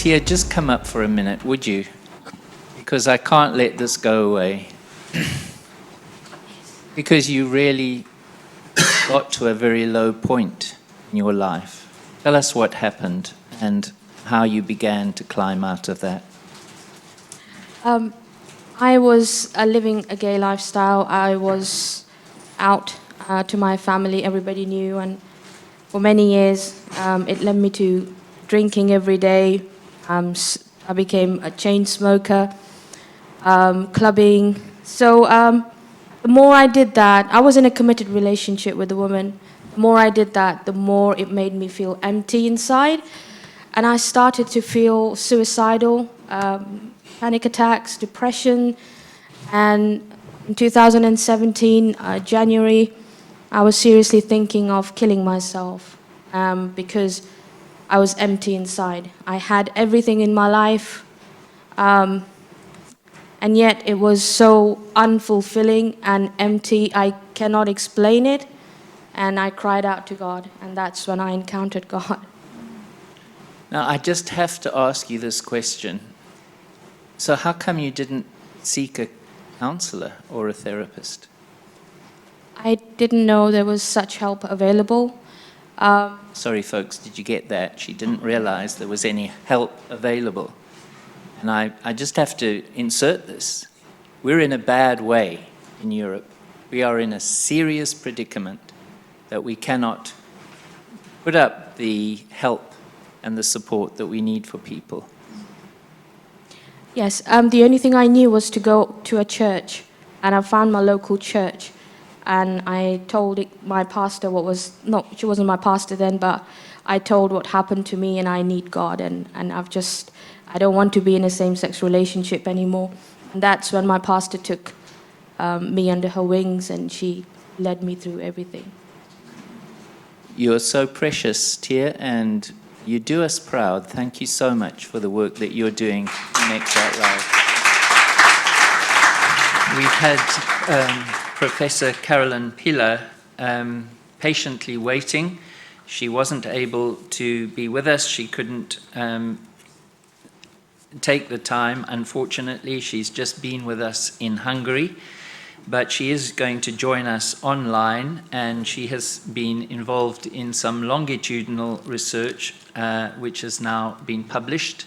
Tia, just come up for a minute, would you? Because I can't let this go away. Because you really got to a very low point in your life. Tell us what happened and how you began to climb out of that. I was living a gay lifestyle. I was out to my family, everybody knew, and for many years it led me to drinking every day. I became a chain smoker, clubbing. So the more I did that, I was in a committed relationship with a woman. The more I did that, the more it made me feel empty inside. And I started to feel suicidal, panic attacks, depression. And in 2017, January, I was seriously thinking of killing myself because I was empty inside. I had everything in my life, and yet it was so unfulfilling and empty. I cannot explain it. And I cried out to God, and that's when I encountered God. Now, I just have to ask you this question. So how come you didn't seek a counselor or a therapist? I didn't know there was such help available. Sorry, folks, did you get that? She didn't realize there was any help available. And I just have to insert this. We're in a bad way in Europe. We are in a serious predicament that we cannot put up the help and the support that we need for people. Yes, the only thing I knew was to go to a church, and I found my local church, and I told my pastor she wasn't my pastor then, but I told what happened to me, and I need God, and I don't want to be in a same-sex relationship anymore. And that's when my pastor took me under her wings, and she led me through everything. You're so precious, Tia, and you do us proud. Thank you so much for the work that you're doing in X Out Loud. We've had Professor Carolyn Pela patiently waiting. She wasn't able to be with us. She couldn't take the time. Unfortunately, she's just been with us in Hungary. But she is going to join us online, and she has been involved in some longitudinal research which has now been published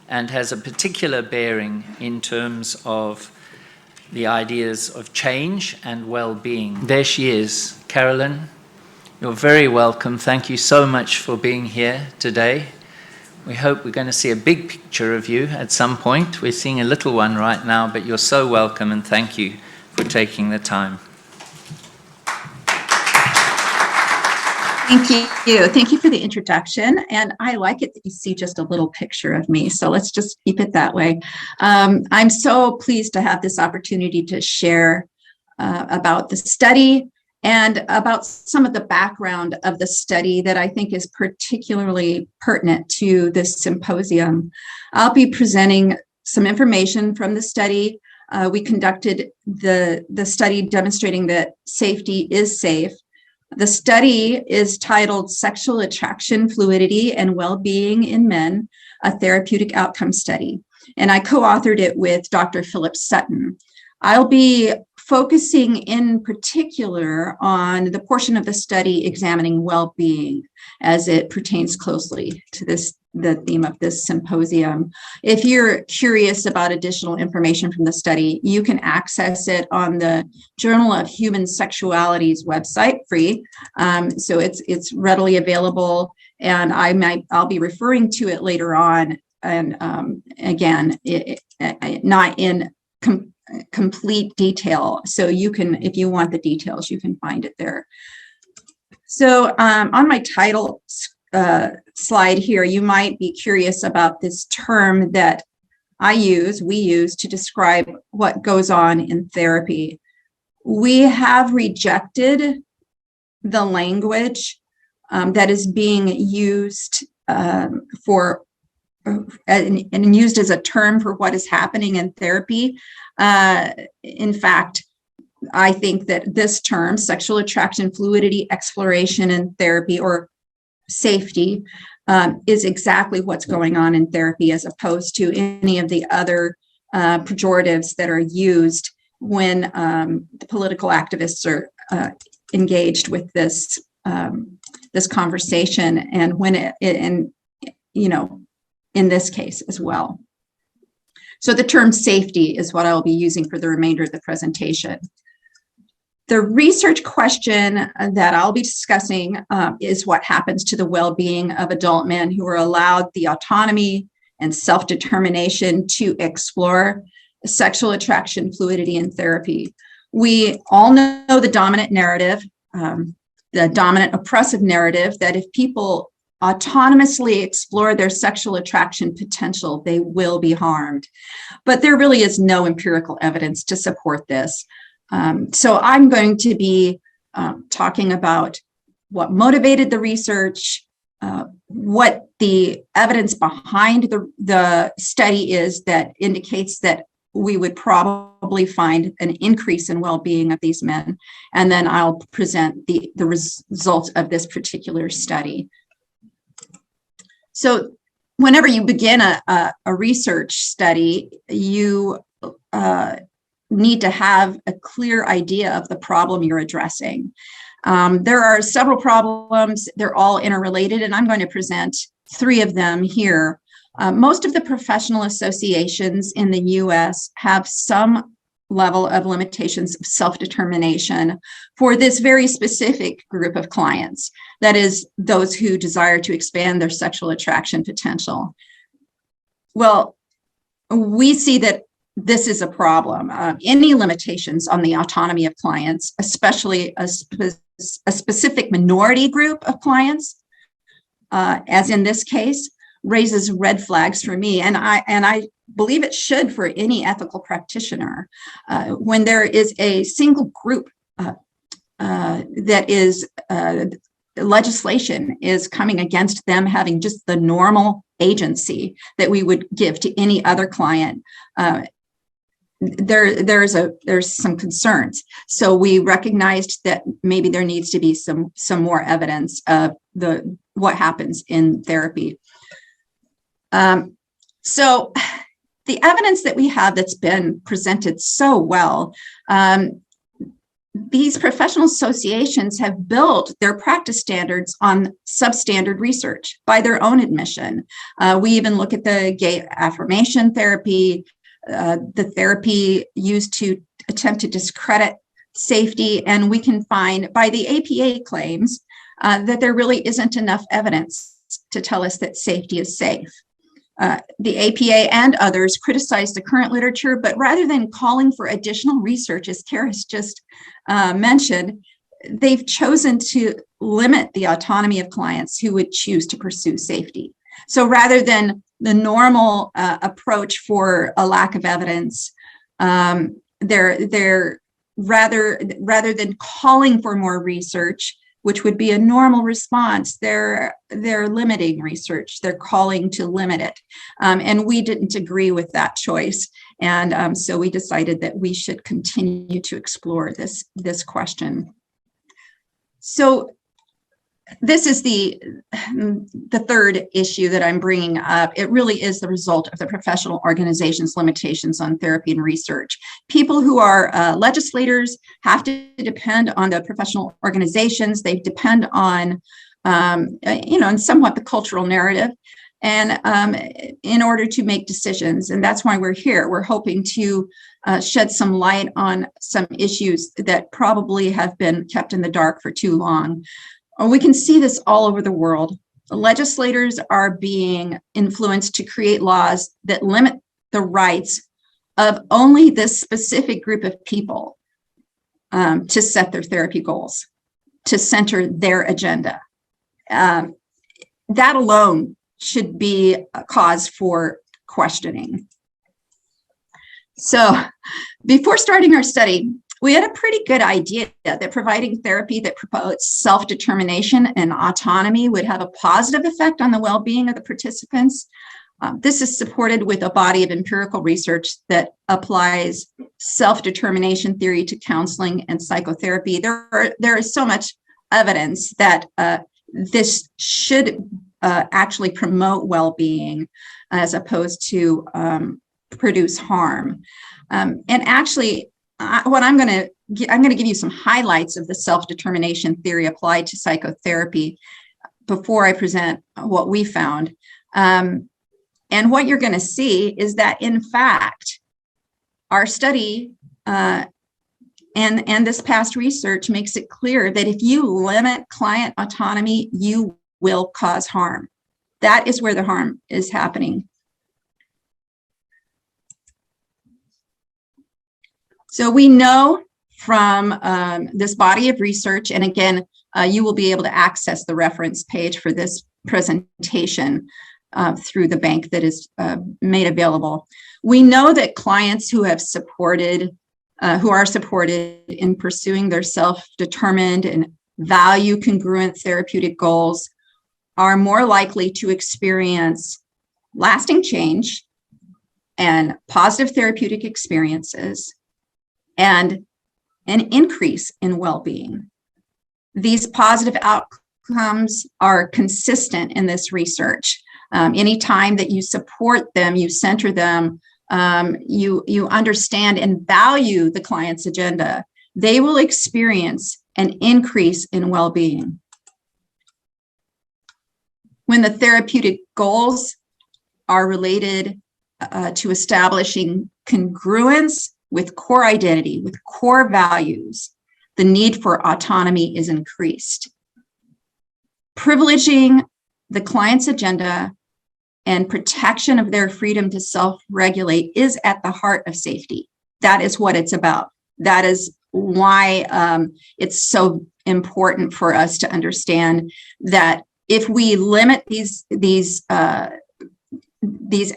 and has a particular bearing in terms of the ideas of change and well-being. There she is. Carolyn, you're very welcome. Thank you so much for being here today. We hope we're going to see a big picture of you at some point. We're seeing a little one right now, but you're so welcome, and thank you for taking the time. Thank you. Thank you for the introduction. And I like it that you see just a little picture of me. So let's just keep it that way. I'm so pleased to have this opportunity to share about the study and about some of the background of the study that I think is particularly pertinent to this symposium. I'll be presenting some information from the study. We conducted the study demonstrating that safety is safe. The study is titled Sexual Attraction, Fluidity, and Well-Being in Men, a Therapeutic Outcome Study. And I co-authored it with Dr. Philip Sutton. I'll be focusing in particular on the portion of the study examining well-being as it pertains closely to the theme of this symposium. If you're curious about additional information from the study, you can access it on the Journal of Human Sexuality's website, free. So it's readily available, and I'll be referring to it later on. And again, not in complete detail. So you can, if you want the details, you can find it there. So on my title slide here, you might be curious about this term that we use to describe what goes on in therapy. We have rejected the language that is being used and used as a term for what is happening in therapy. In fact, I think that this term, sexual attraction, fluidity, exploration, and therapy, or safety, is exactly what's going on in therapy, as opposed to any of the other pejoratives that are used when the political activists are engaged with this conversation, and when in this case as well. So the term safety is what I'll be using for the remainder of the presentation. The research question that I'll be discussing is what happens to the well-being of adult men who are allowed the autonomy and self-determination to explore sexual attraction, fluidity, and therapy. We all know the dominant narrative, the dominant oppressive narrative, that if people autonomously explore their sexual attraction potential, they will be harmed. But there really is no empirical evidence to support this. So I'm going to be talking about what motivated the research, what the evidence behind the study is that indicates that we would probably find an increase in well-being of these men. And then I'll present the results of this particular study. So whenever you begin a research study, you need to have a clear idea of the problem you're addressing. There are several problems. They're all interrelated, and I'm going to present 3 of them here. Most of the professional associations in the US have some level of limitations of self-determination for this very specific group of clients. That is, those who desire to expand their sexual attraction potential. Well, we see that this is a problem. Any limitations on the autonomy of clients, especially a specific minority group of clients, as in this case, raises red flags for me, and I believe it should for any ethical practitioner. When there is a single group that is legislation is coming against them having just the normal agency that we would give to any other client, there's some concerns. So we recognized that maybe there needs to be some more evidence of what happens in therapy. So the evidence that we have that's been presented so well, these professional associations have built their practice standards on substandard research by their own admission. We even look at the gay affirmation therapy, the therapy used to attempt to discredit safety, and we can find by the APA claims that there really isn't enough evidence to tell us that safety is safe. The APA and others criticize the current literature, but rather than calling for additional research, as Karis just mentioned, they've chosen to limit the autonomy of clients who would choose to pursue safety. So rather than the normal approach for a lack of evidence, they're rather than calling for more research, which would be a normal response, they're limiting research. They're calling to limit it. And we didn't agree with that choice. And so we decided that we should continue to explore this question. So this is the third issue that I'm bringing up. It really is the result of the professional organization's limitations on therapy and research. People who are legislators have to depend on the professional organizations. They depend on, and somewhat the cultural narrative, and in order to make decisions. And that's why we're here. We're hoping to shed some light on some issues that probably have been kept in the dark for too long. We can see this all over the world. Legislators are being influenced to create laws that limit the rights of only this specific group of people to set their therapy goals, to center their agenda. That alone should be a cause for questioning. So before starting our study, we had a pretty good idea that providing therapy that promotes self-determination and autonomy would have a positive effect on the well-being of the participants. This is supported with a body of empirical research that applies self-determination theory to counseling and psychotherapy. There is so much evidence that this should actually promote well-being as opposed to produce harm. And actually, what I'm going to give you some highlights of the self-determination theory applied to psychotherapy before I present what we found. And what you're going to see is that, in fact, our study and this past research makes it clear that if you limit client autonomy, you will cause harm. That is where the harm is happening. So we know from this body of research, and again, you will be able to access the reference page for this presentation through the bank that is made available. We know that clients who have supported, who are supported in pursuing their self-determined and value congruent therapeutic goals are more likely to experience lasting change and positive therapeutic experiences and an increase in well-being. These positive outcomes are consistent in this research. Anytime that you support them, you center them, you understand and value the client's agenda, they will experience an increase in well-being. When the therapeutic goals are related to establishing congruence with core identity, with core values, the need for autonomy is increased. Privileging the client's agenda and protection of their freedom to self-regulate is at the heart of safety. That is what it's about. That is why it's so important for us to understand that if we limit these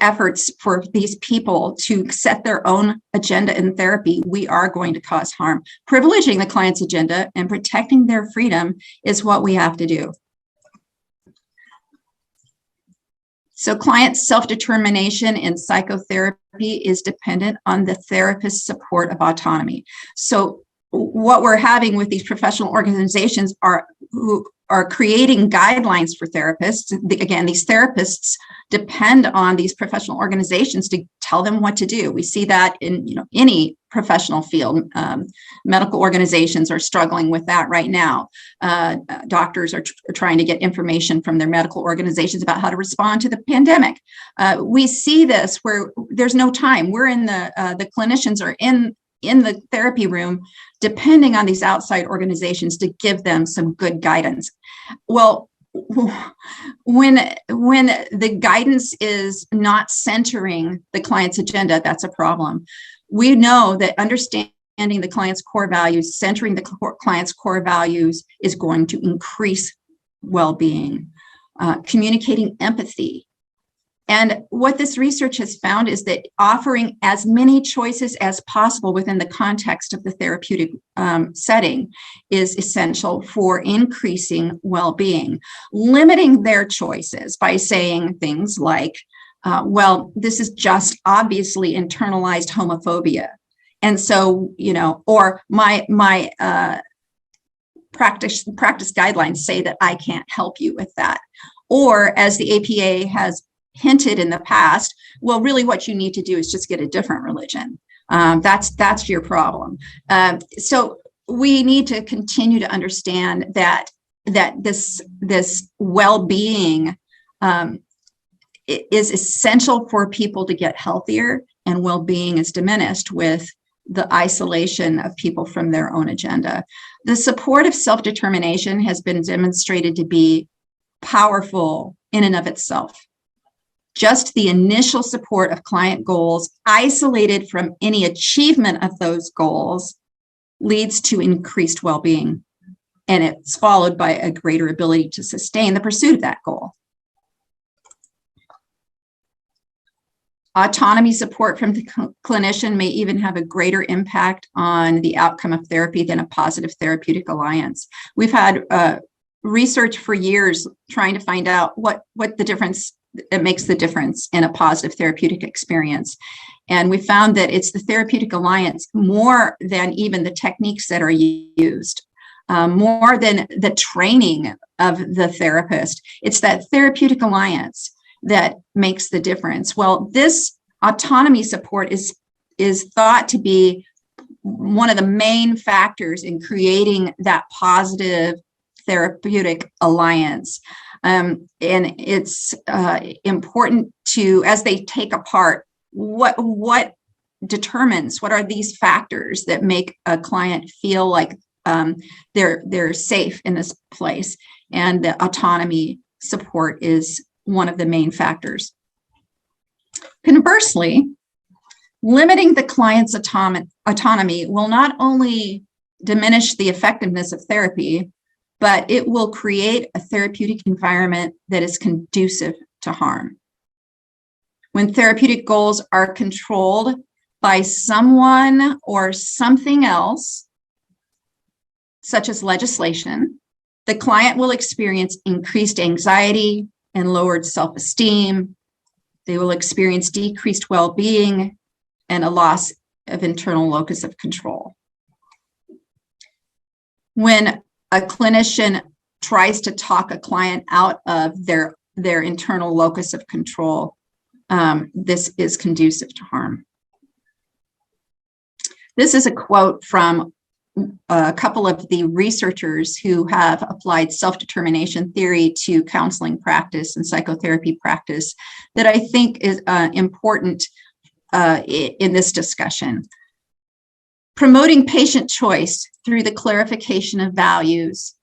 efforts for these people to set their own agenda in therapy, we are going to cause harm. Privileging the client's agenda and protecting their freedom is what we have to do. So client self-determination in psychotherapy is dependent on the therapist's support of autonomy. So what we're having with these professional organizations who are creating guidelines for therapists. Again, these therapists depend on these professional organizations to tell them what to do. We see that in any professional field. Medical organizations are struggling with that right now. Doctors are trying to get information from their medical organizations about how to respond to the pandemic. We see this where there's no time. We're in the clinicians are in the therapy room, depending on these outside organizations to give them some good guidance. Well, when the guidance is not centering the client's agenda, that's a problem. We know that understanding the client's core values, centering the client's core values is going to increase well-being, communicating empathy. And what this research has found is that offering as many choices as possible within the context of the therapeutic setting is essential for increasing well-being. Limiting their choices by saying things like, well, this is just obviously internalized homophobia. And so, or my practice guidelines say that I can't help you with that. Or as the APA has hinted in the past, well, really what you need to do is just get a different religion. That's your problem. So we need to continue to understand that this well-being is essential for people to get healthier, and well-being is diminished with the isolation of people from their own agenda. The support of self-determination has been demonstrated to be powerful in and of itself. Just the initial support of client goals, isolated from any achievement of those goals, leads to increased well-being, and it's followed by a greater ability to sustain the pursuit of that goal. Autonomy support from the clinician may even have a greater impact on the outcome of therapy than a positive therapeutic alliance. We've had research for years trying to find out what the difference that makes the difference in a positive therapeutic experience. And we found that it's the therapeutic alliance more than even the techniques that are used. more than the training of the therapist. It's that therapeutic alliance that makes the difference. Well, this autonomy support is thought to be one of the main factors in creating that positive therapeutic alliance. And it's important to, as they take apart, what determines, what are these factors that make a client feel like they're safe in this place, and the autonomy support is one of the main factors. Conversely, limiting the client's autonomy will not only diminish the effectiveness of therapy, but it will create a therapeutic environment that is conducive to harm. When therapeutic goals are controlled by someone or something else, such as legislation, the client will experience increased anxiety and lowered self-esteem. They will experience decreased well-being and a loss of internal locus of control. When a clinician tries to talk a client out of their internal locus of control, this is conducive to harm. This is a quote from a couple of the researchers who have applied self-determination theory to counseling practice and psychotherapy practice that I think is important in this discussion. Promoting patient choice through the clarification of values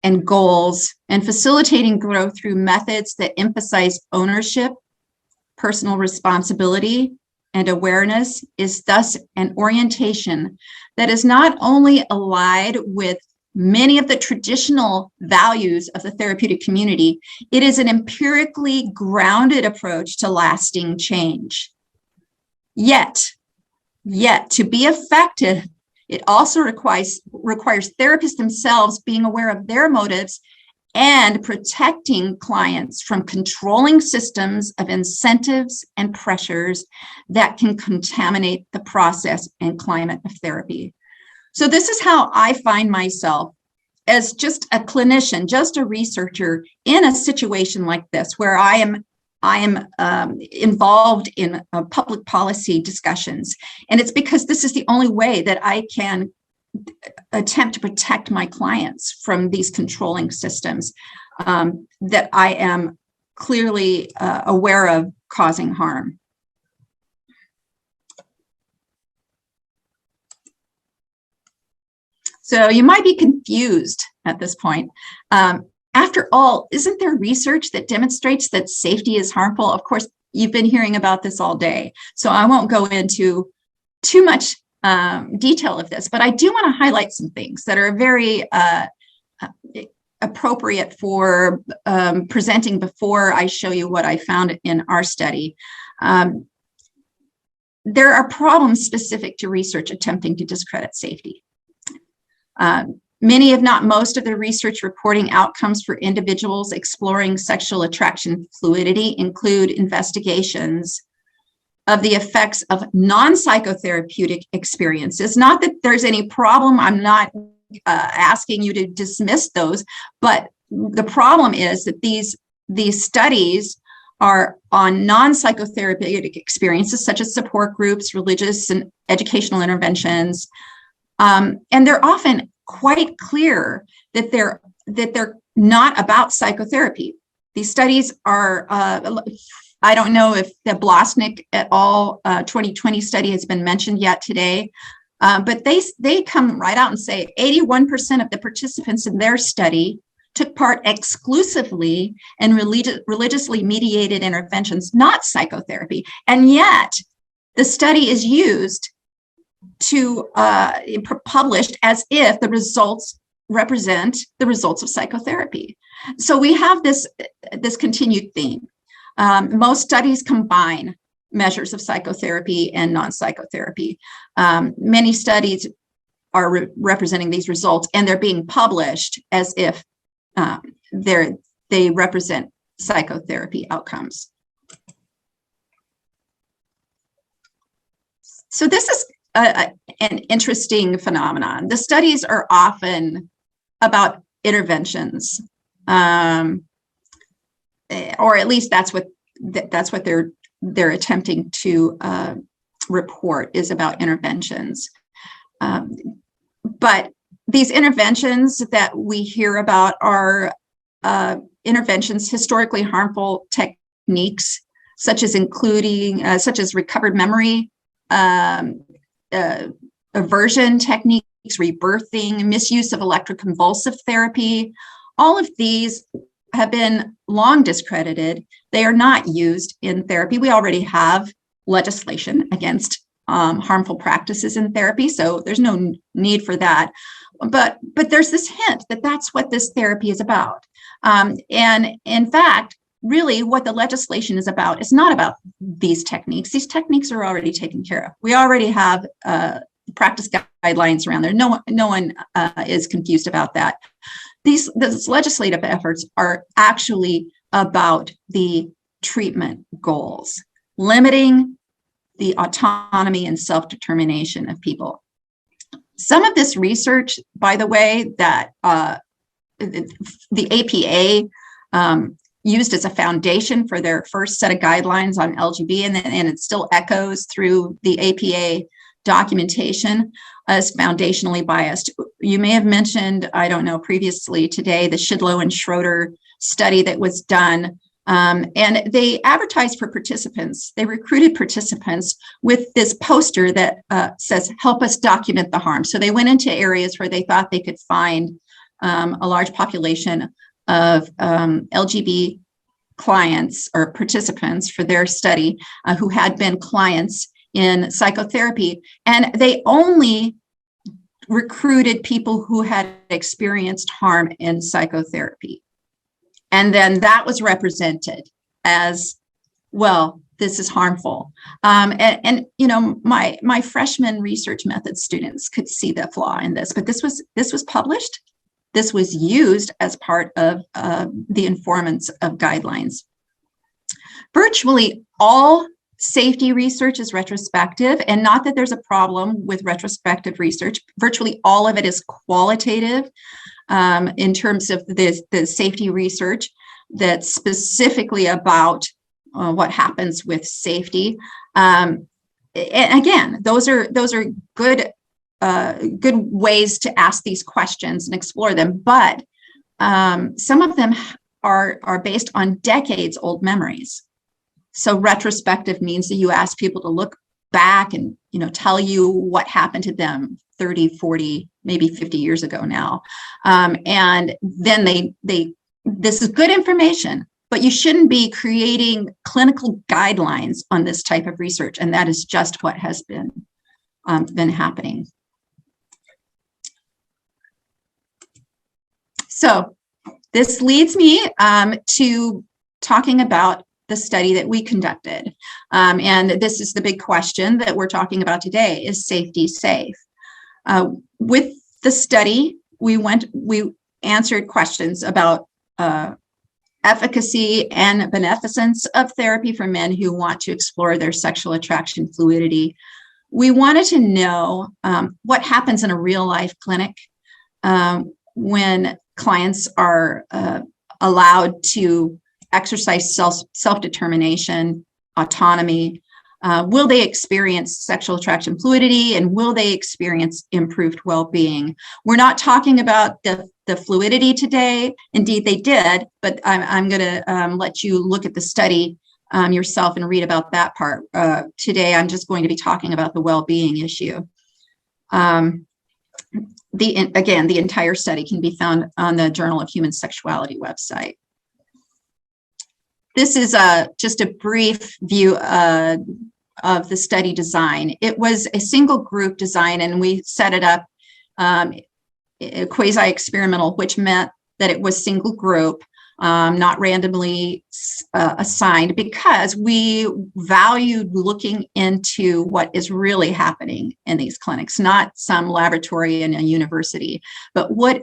and goals, and facilitating growth through methods that emphasize ownership, personal responsibility, and awareness is thus an orientation that is not only allied with many of the traditional values of the therapeutic community, it is an empirically grounded approach to lasting change. Yet, to be effective, it also requires therapists themselves being aware of their motives and protecting clients from controlling systems of incentives and pressures that can contaminate the process and climate of therapy. So this is how I find myself as just a clinician, just a researcher in a situation like this, where I am involved in public policy discussions. And it's because this is the only way that I can attempt to protect my clients from these controlling systems that I am clearly aware of causing harm. So you might be confused at this point. After all, isn't there research that demonstrates that safety is harmful? Of course, you've been hearing about this all day, so I won't go into too much detail of this, but I do want to highlight some things that are very appropriate for presenting before I show you what I found in our study. There are problems specific to research attempting to discredit safety. Many, if not most, of the research reporting outcomes for individuals exploring sexual attraction fluidity include investigations of the effects of non-psychotherapeutic experiences. Not that there's any problem, I'm not asking you to dismiss those, but the problem is that these studies are on non-psychotherapeutic experiences such as support groups, religious and educational interventions, and they're often quite clear that they're not about psychotherapy. These studies are, I don't know if the Blosnick et al. 2020 study has been mentioned yet today, but they come right out and say 81% of the participants in their study took part exclusively in religiously mediated interventions, not psychotherapy. And yet the study is used to published as if the results represent the results of psychotherapy. So we have this continued theme. Most studies combine measures of psychotherapy and non-psychotherapy. Many studies are representing these results, and they're being published as if they represent psychotherapy outcomes. So this is an interesting phenomenon. The studies are often about interventions, or at least that's what they're attempting to report, is about interventions. But these interventions that we hear about are interventions, historically harmful techniques, such as recovered memory, aversion techniques, rebirthing, misuse of electroconvulsive therapy. All of these have been long discredited. They are not used in therapy. We already have legislation against harmful practices in therapy, so there's no need for that. But there's this hint that that's what this therapy is about. And in fact, really what the legislation is about is not about these techniques. These techniques are already taken care of. We already have practice guidelines around there. No one is confused about that. These legislative efforts are actually about the treatment goals, limiting the autonomy and self-determination of people. Some of this research, by the way, that the APA used as a foundation for their first set of guidelines on LGB, and it still echoes through the APA documentation, as foundationally biased. You may have mentioned, I don't know, previously today, the Shidlow and Schroeder study that was done. And they advertised for participants. They recruited participants with this poster that says, "Help us document the harm." So they went into areas where they thought they could find a large population of LGB clients or participants for their study who had been clients in psychotherapy. And they only recruited people who had experienced harm in psychotherapy. And then that was represented as, well, this is harmful. And you know, my freshman research methods students could see the flaw in this, but this was published. This was used as part of the informants of guidelines. Virtually all safety research is retrospective, and not that there's a problem with retrospective research. Virtually all of it is qualitative in terms of the safety research that's specifically about what happens with safety. And again, those are good ways to ask these questions and explore them, but some of them are based on decades old memories. So retrospective means that you ask people to look back and, you know, tell you what happened to them 30, 40, maybe 50 years ago now. And then this is good information, but you shouldn't be creating clinical guidelines on this type of research. And that is just what has been happening. So this leads me to talking about the study that we conducted. And this is the big question that we're talking about today: is safety safe? With the study, we answered questions about efficacy and beneficence of therapy for men who want to explore their sexual attraction fluidity. We wanted to know what happens in a real life clinic when clients are allowed to exercise self-determination, autonomy. Will they experience sexual attraction fluidity, and will they experience improved well-being? We're not talking about the fluidity today. Indeed, they did, but I'm going to let you look at the study yourself and read about that part. Today, I'm just going to be talking about the well-being issue. Again, the entire study can be found on the Journal of Human Sexuality website. This is just a brief view of the study design. It was a single group design, and we set it up quasi-experimental, which meant that it was single group, not randomly assigned, because we valued looking into what is really happening in these clinics, not some laboratory in a university, but what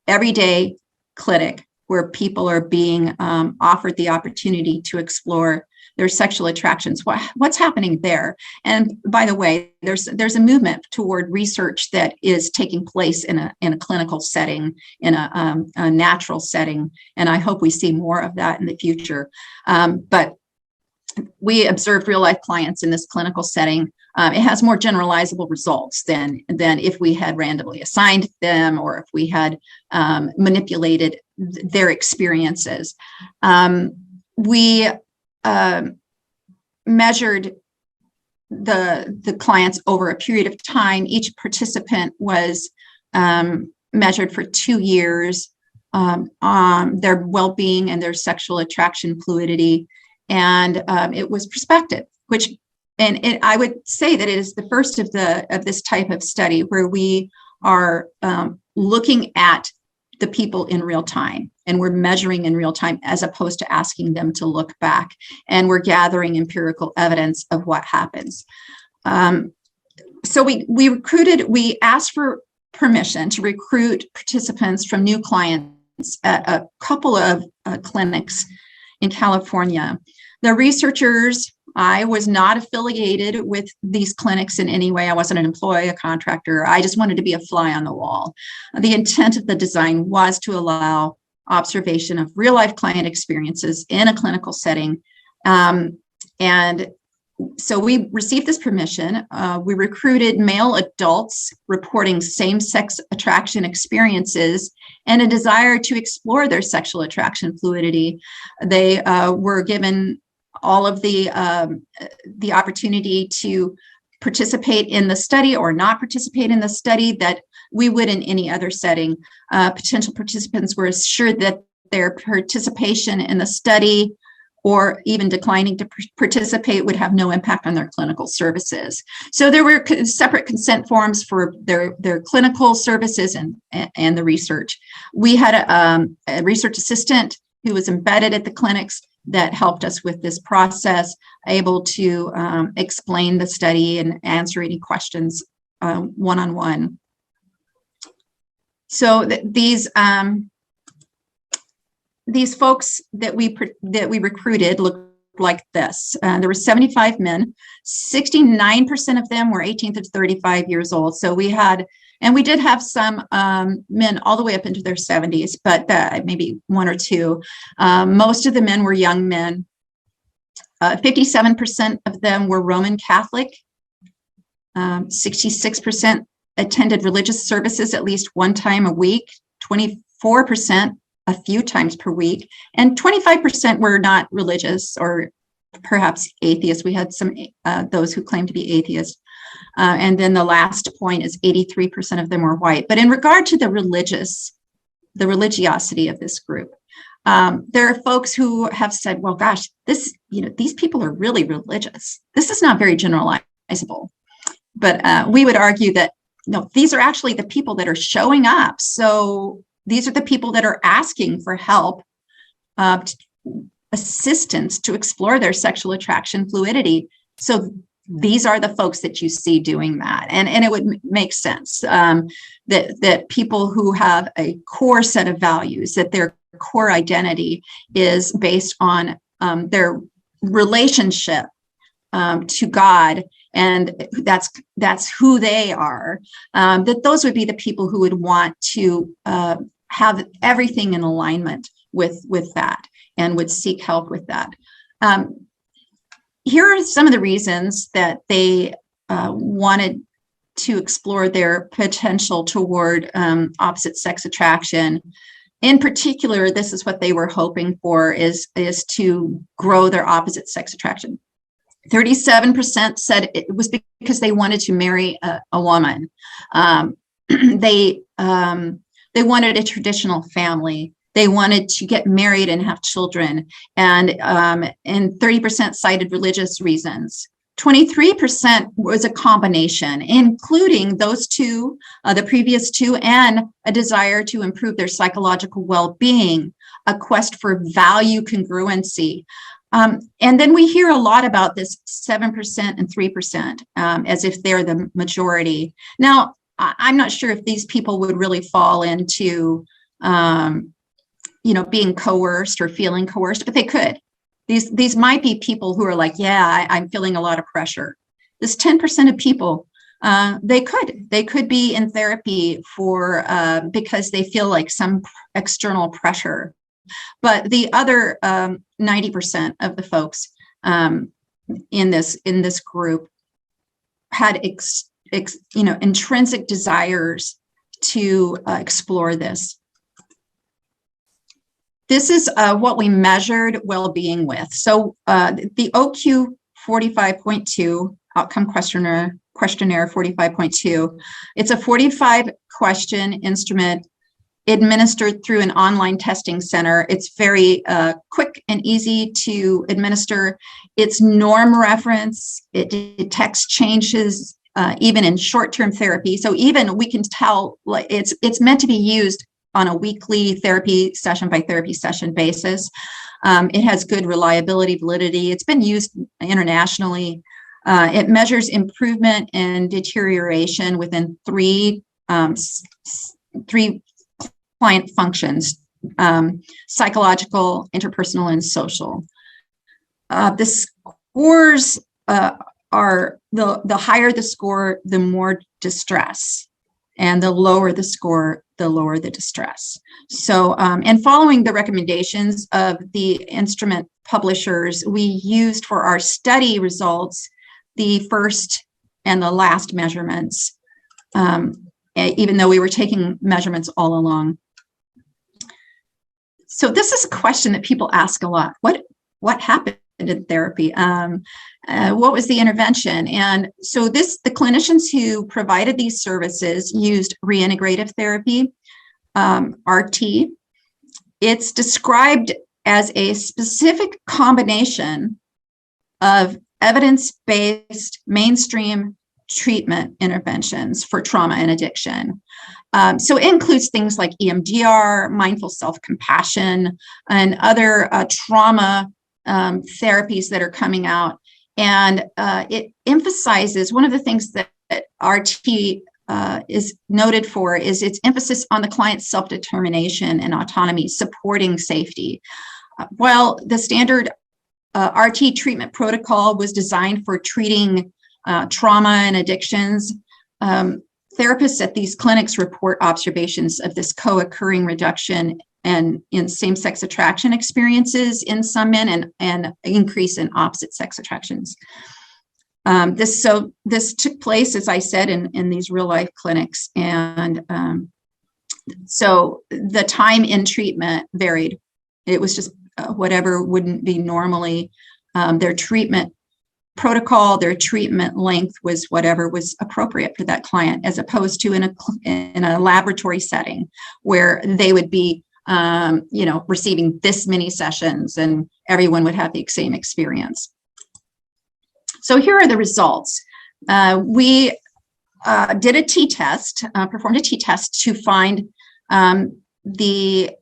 everyday clinic where people are being offered the opportunity to explore their sexual attractions. What's happening there? And by the way, there's a movement toward research that is taking place in a clinical setting, in a natural setting, and I hope we see more of that in the future. But we observed real life clients in this clinical setting. It has more generalizable results than if we had randomly assigned them or if we had manipulated their experiences. We measured the clients over a period of time. Each participant was measured for 2 years on their well-being and their sexual attraction fluidity. And it was prospective, I would say that it is the first of this type of study where we are looking at the people in real time, and we're measuring in real time as opposed to asking them to look back, and we're gathering empirical evidence of what happens. So we asked for permission to recruit participants from new clients at a couple of clinics in California. The researchers, I was not affiliated with these clinics in any way. I wasn't an employee, a contractor. I just wanted to be a fly on the wall. The intent of the design was to allow observation of real life client experiences in a clinical setting. And so we received this permission. We recruited male adults reporting same-sex attraction experiences and a desire to explore their sexual attraction fluidity. They were given all of the opportunity to participate in the study or not participate in the study that we would in any other setting. Potential participants were assured that their participation in the study or even declining to participate would have no impact on their clinical services. So there were separate consent forms for their clinical services and the research. We had a research assistant who was embedded at the clinics that helped us with this process, able to explain the study and answer any questions one-on-one. So these folks that we recruited looked like this. There were 75 men. 69% of them were 18 to 35 years old. So we did have some men all the way up into their 70s, but maybe one or two. Most of the men were young men. 57% of them were Roman Catholic. 66% attended religious services at least one time a week. 24% a few times per week, and 25% were not religious or perhaps atheists. We had some those who claimed to be atheists. And then the last point is 83% of them were white. But in regard to the religiosity of this group, there are folks who have said, well, gosh, these people are really religious. This is not very generalizable. But we would argue that, no, these are actually the people that are showing up. So these are the people that are asking for help, assistance to explore their sexual attraction fluidity. So these are the folks that you see doing that. And it would make sense that people who have a core set of values, that their core identity is based on their relationship to God, and that's who they are, that those would be the people who would want to have everything in alignment with that and would seek help with that. Here are some of the reasons that they wanted to explore their potential toward opposite sex attraction. In particular, this is what they were hoping for, is to grow their opposite sex attraction. 37% said it was because they wanted to marry a woman. They wanted a traditional family. They wanted to get married and have children, and 30% cited religious reasons. 23% was a combination, including those two, the previous two, and a desire to improve their psychological well-being, a quest for value congruency. And then we hear a lot about this 7% and 3% as if they're the majority. Now, I'm not sure if these people would really fall into, being coerced or feeling coerced, but they could. These might be people who are like, yeah, I'm feeling a lot of pressure. This 10% of people, they could be in therapy for because they feel like some external pressure. But the other 90% of the folks in this group had intrinsic desires to explore this. This is what we measured well-being with. So the OQ 45.2 outcome questionnaire 45.2. It's a 45 question instrument administered through an online testing center. It's very quick and easy to administer. It's norm reference. It detects changes even in short-term therapy. So even we can tell, like, it's meant to be used on a weekly therapy session by therapy session basis. It has good reliability, validity. It's been used internationally. It measures improvement and deterioration within three client functions: psychological, interpersonal, and social. The scores are the higher the score, the more distress, and the lower the score, the lower the distress. So, and following the recommendations of the instrument publishers, we used for our study results the first and the last measurements, even though we were taking measurements all along. So this is a question that people ask a lot. What happened in therapy? What was the intervention? And so the clinicians who provided these services used reintegrative therapy, RT. It's described as a specific combination of evidence-based mainstream treatment interventions for trauma and addiction. So it includes things like EMDR, mindful self-compassion, and other trauma therapies that are coming out. And it emphasizes, one of the things that RT is noted for is its emphasis on the client's self-determination and autonomy, supporting safety. While the standard RT treatment protocol was designed for treating trauma and addictions, therapists at these clinics report observations of this co-occurring reduction and in same-sex attraction experiences in some men and increase in opposite-sex attractions. This took place, as I said, in these real-life clinics, and so the time in treatment varied. It was just whatever wouldn't be normally their treatment protocol, their treatment length was whatever was appropriate for that client, as opposed to in a laboratory setting where they would be receiving this many sessions and everyone would have the same experience. So here are the results. We did a t-test, performed a t-test to find the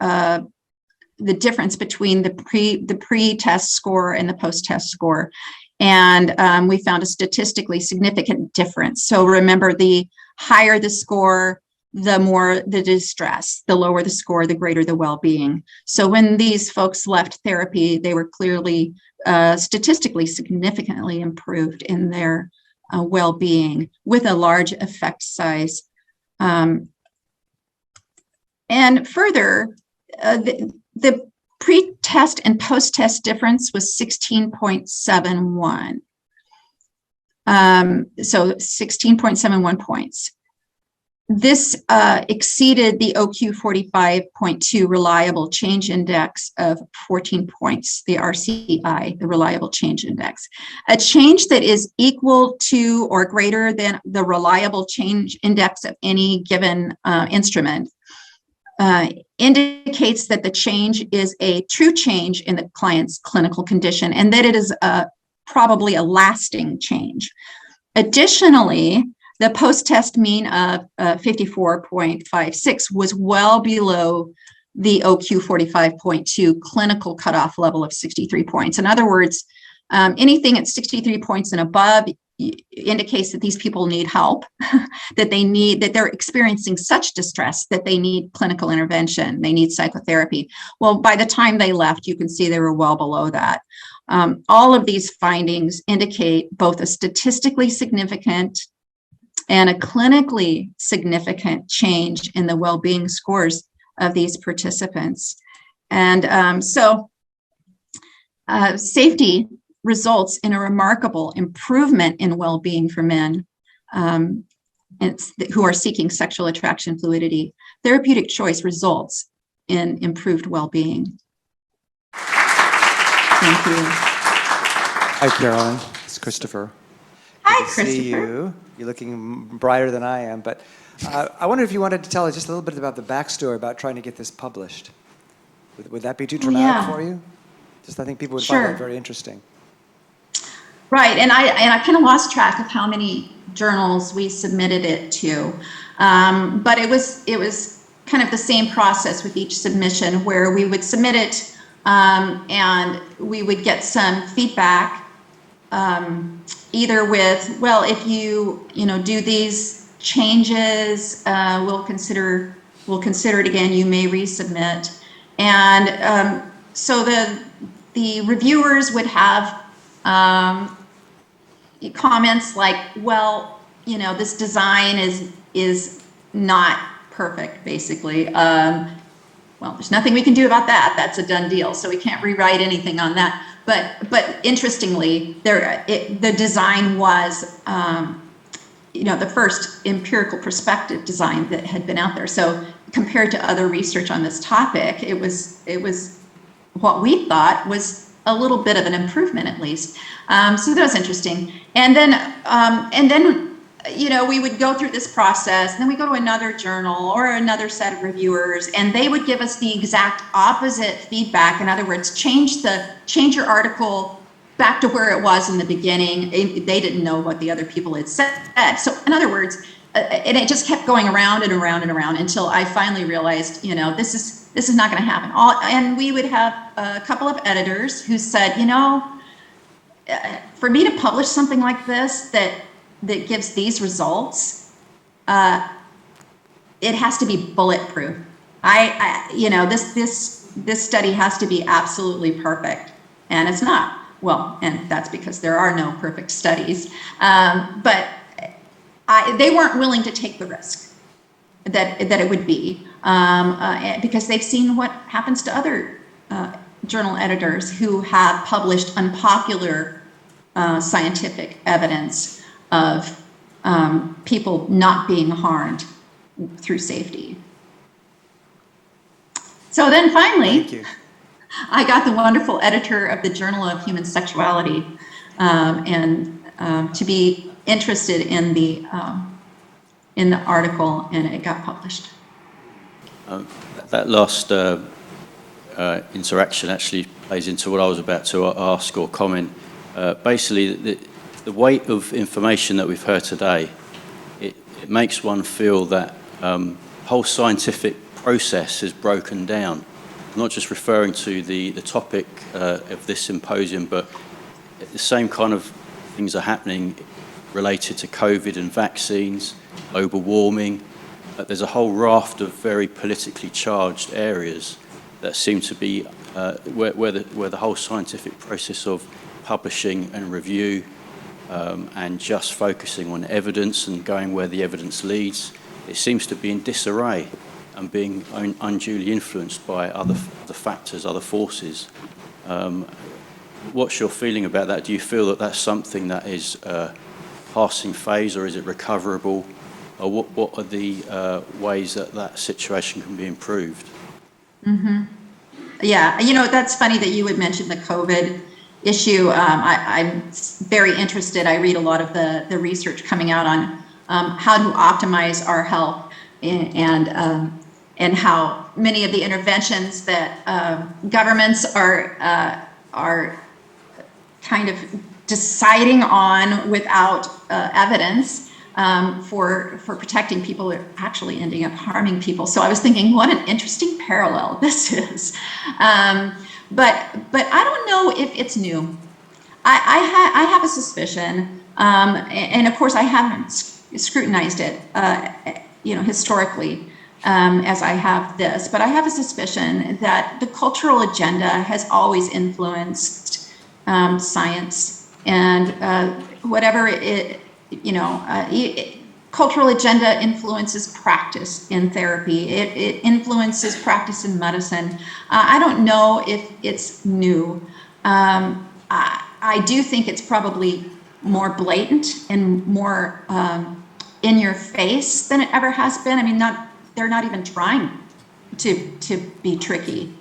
difference between the pre-test score and the post-test score. And we found a statistically significant difference. So remember, the higher the score, the more the distress, the lower the score, the greater the well-being. So when these folks left therapy, they were clearly statistically significantly improved in their well-being with a large effect size. And further, the pre-test and post-test difference was 16.71. So 16.71 points. This exceeded the OQ 45.2 reliable change index of 14 points, the RCI, the reliable change index. A change that is equal to or greater than the reliable change index of any given instrument indicates that the change is a true change in the client's clinical condition and that it is probably a lasting change. Additionally, the post-test mean of 54.56 was well below the OQ 45.2 clinical cutoff level of 63 points. In other words, anything at 63 points and above indicates that these people need help, that they're experiencing such distress that they need clinical intervention, they need psychotherapy. Well, by the time they left, you can see they were well below that. All of these findings indicate both a statistically significant and a clinically significant change in the well-being scores of these participants. And safety results in a remarkable improvement in well-being for men who are seeking sexual attraction fluidity. Therapeutic choice results in improved well-being. Thank you. Hi, Carolyn. It's Christopher. Hi, Good to Christopher. see you. You're looking brighter than I am. But I wonder if you wanted to tell us just a little bit about the backstory about trying to get this published. Would that be too traumatic for you? Just I think people would find that very interesting. Right, and I kind of lost track of how many journals we submitted it to, but it was kind of the same process with each submission, where we would submit it and we would get some feedback, either with, well, if you do these changes, we'll consider it again. You may resubmit, and so the reviewers would have comments like, well, this design is not perfect, basically. Well, there's nothing we can do about that. That's a done deal. So we can't rewrite anything on that. But interestingly, the design was, the first empirical perspective design that had been out there. So compared to other research on this topic, it was what we thought was a little bit of an improvement, at least. So that was interesting. And then we would go through this process, and then we go to another journal or another set of reviewers, and they would give us the exact opposite feedback. In other words, change your article back to where it was in the beginning. They didn't know what the other people had said. So in other words, and it just kept going around and around and around until I finally realized, this is not going to happen. And we would have a couple of editors who said, for me to publish something like this that gives these results, it has to be bulletproof. This study has to be absolutely perfect, and it's not. Well, and that's because there are no perfect studies. But they weren't willing to take the risk that it would be, because they've seen what happens to other journal editors who have published unpopular scientific evidence of people not being harmed through safety. So then finally, I got the wonderful editor of the Journal of Human Sexuality and to be interested in the article, and it got published. That last interaction actually plays into what I was about to ask or comment. Basically, the weight of information that we've heard today, it makes one feel that whole scientific process is broken down. I'm not just referring to the topic of this symposium, but the same kind of things are happening related to COVID and vaccines, global warming. There's a whole raft of very politically charged areas that seem to be where the whole scientific process of publishing and review and just focusing on evidence and going where the evidence leads, it seems to be in disarray and being unduly influenced by other factors, other forces. What's your feeling about that? Do you feel that that's something that is a passing phase, or is it recoverable? Or what are the ways that situation can be improved? Mm-hmm. Yeah, that's funny that you would mention the COVID issue. I'm very interested. I read a lot of the research coming out on how to optimize our health and how many of the interventions that governments are kind of deciding on without evidence for protecting people are actually ending up harming people. So I was thinking, what an interesting parallel this is. But I don't know if it's new. I have a suspicion, and of course I haven't scrutinized it, historically, as I have this. But I have a suspicion that the cultural agenda has always influenced science, and whatever cultural agenda influences practice in therapy. It influences practice in medicine. I don't know if it's new. I do think it's probably more blatant and more in your face than it ever has been. I mean, they're not even trying to be tricky.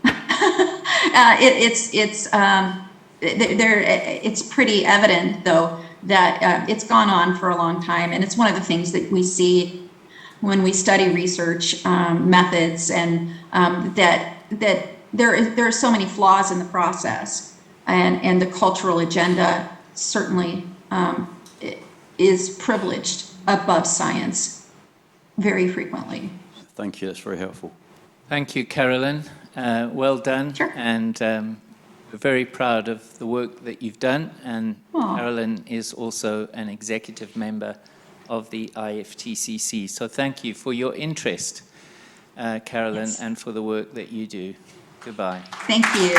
It's pretty evident, though, that it's gone on for a long time, and it's one of the things that we see when we study research methods, and that there are so many flaws in the process, and the cultural agenda certainly is privileged above science very frequently. Thank you. That's very helpful. Thank you, Carolyn. Well done. Sure. And we're very proud of the work that you've done. And Carolyn is also an executive member of the IFTCC. So thank you for your interest, Carolyn, Yes. and for the work that you do. Goodbye. Thank you.